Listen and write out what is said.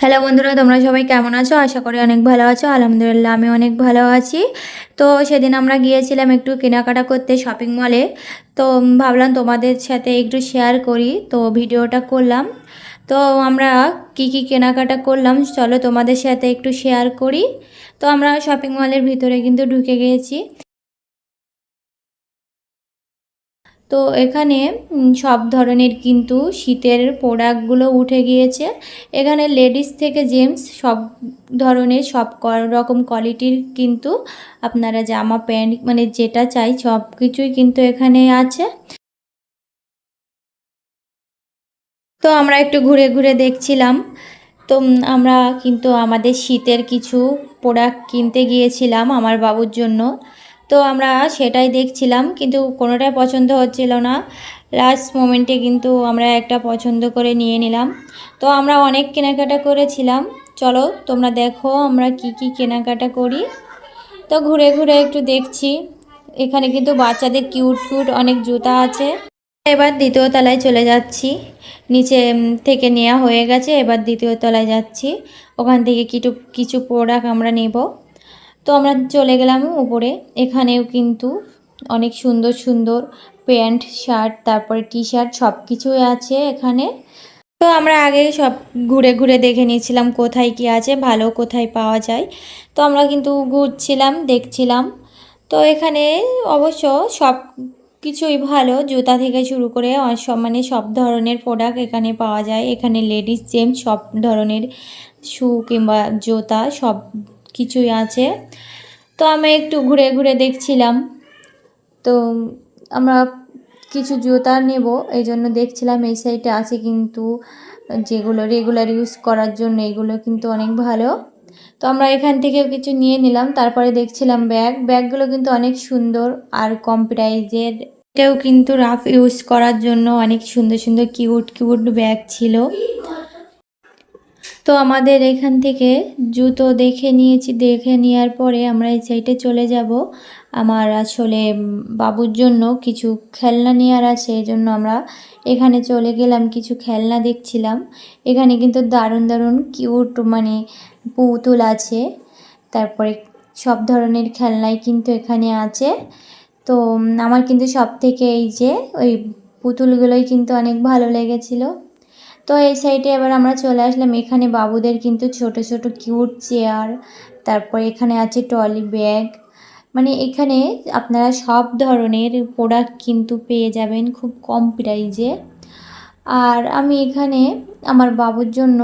Hello বন্ধুরা, তোমরা সবাই কেমন আছো? আশা করি অনেক ভালো আছো। আলহামদুলিল্লাহ আমি অনেক ভালো আছি। তো সেদিন আমরা গিয়েছিলাম একটু কেনাকাটা করতে শপিং মলে। তো ভাবলাম তোমাদের সাথে একটু শেয়ার করি, তো ভিডিওটা করলাম। তো আমরা কি কি কেনাকাটা করলাম চলো তোমাদের সাথে একটু শেয়ার করি। তো আমরা শপিং মলের ভিতরে কিন্তু ঢুকে গিয়েছি। তো এখানে সব ধরনের কিন্তু শীতের প্রোডাক্টগুলো উঠে গিয়েছে। এখানে লেডিস থেকে জেন্টস সব ধরনের সব রকম কোয়ালিটির কিন্তু আপনারা জামা প্যান্ট মানে যেটা চাই সব কিছুই কিন্তু এখানে আছে। তো আমরা একটু ঘুরে ঘুরে দেখছিলাম। তো আমরা কিন্তু আমাদের শীতের কিছু প্রোডাক্ট কিনতে গিয়েছিলাম আমার বাবুর জন্য। তো আমরা সেটাই দেখছিলাম, কিন্তু কোনোটাই পছন্দ হচ্ছিল না। লাস্ট মোমেন্টে কিন্তু আমরা একটা পছন্দ করে নিয়ে নিলাম। তো আমরা অনেক কেনাকাটা করেছিলাম। চলো তোমরা দেখো আমরা কি কি কেনাকাটা করি। তো ঘুরে ঘুরে একটু দেখছি। এখানে কিন্তু বাচ্চাদের কিউট কিউট অনেক জুতা আছে। এবার দ্বিতীয় তলায় চলে যাচ্ছি। নিচে থেকে নেওয়া হয়ে গেছে, এবার দ্বিতীয় তলায় যাচ্ছি। ওখান থেকে কিছু কিছু প্রোডাক্ট আমরা নেব। তো আমরা চলে গেলাম উপরে। এখানেও কিন্তু অনেক সুন্দর সুন্দর প্যান্ট শার্ট তারপরে টি শার্ট সব কিছুই আছে এখানে। তো আমরা আগে সব ঘুরে ঘুরে দেখে নিয়েছিলাম কোথায় কি আছে ভালো, কোথায় পাওয়া যায়। তো আমরা কিন্তু ঘুরছিলাম দেখছিলাম। তো এখানে অবশ্য সব কিছুই ভালো, জুতা থেকে শুরু করে সব মানে সব ধরনের প্রোডাক্ট এখানে পাওয়া যায়। এখানে লেডিস জেন্টস সব ধরনের শু কিংবা জুতা সব কিছুই আছে। তো আমি একটু ঘুরে ঘুরে দেখছিলাম। তো আমরা কিছু জুতা নেব এই জন্য দেখছিলাম। এই সাইডে আছে কিন্তু যেগুলো রেগুলার ইউজ করার জন্য, এগুলো কিন্তু অনেক ভালো। তো আমরা এখান থেকেও কিছু নিয়ে নিলাম। তারপরে দেখছিলাম ব্যাগগুলো কিন্তু অনেক সুন্দর আর কম প্রাইজের। এটাও কিন্তু রাফ ইউজ করার জন্য অনেক সুন্দর সুন্দর কিউট কিউট ব্যাগ ছিল। তো আমাদের এখান থেকে জুতো দেখে নিয়েছি, দেখে নেওয়ার পরে আমরা এই সাইডে চলে যাব। আমার আসলে বাবুর জন্য কিছু খেলনা নেওয়ার আছে, এই জন্য আমরা এখানে চলে গেলাম, কিছু খেলনা দেখছিলাম। এখানে কিন্তু দারুণ দারুণ কিউট মানে পুতুল আছে। তারপরে সব ধরনের খেলনাই কিন্তু এখানে আছে। তো আমার কিন্তু সব থেকে এই যে ওই পুতুলগুলোই কিন্তু অনেক ভালো লেগেছিলো। তো এই সাইডে এবার আমরা চলে আসলাম। এখানে বাবুদের কিন্তু ছোট ছোট কিউট চেয়ার, তারপর এখানে আছে ট্রলি ব্যাগ। মানে এখানে আপনারা সব ধরনের প্রোডাক্ট কিন্তু পেয়ে যাবেন খুব কম প্রাইজে। আর আমি এখানে আমার বাবুর জন্য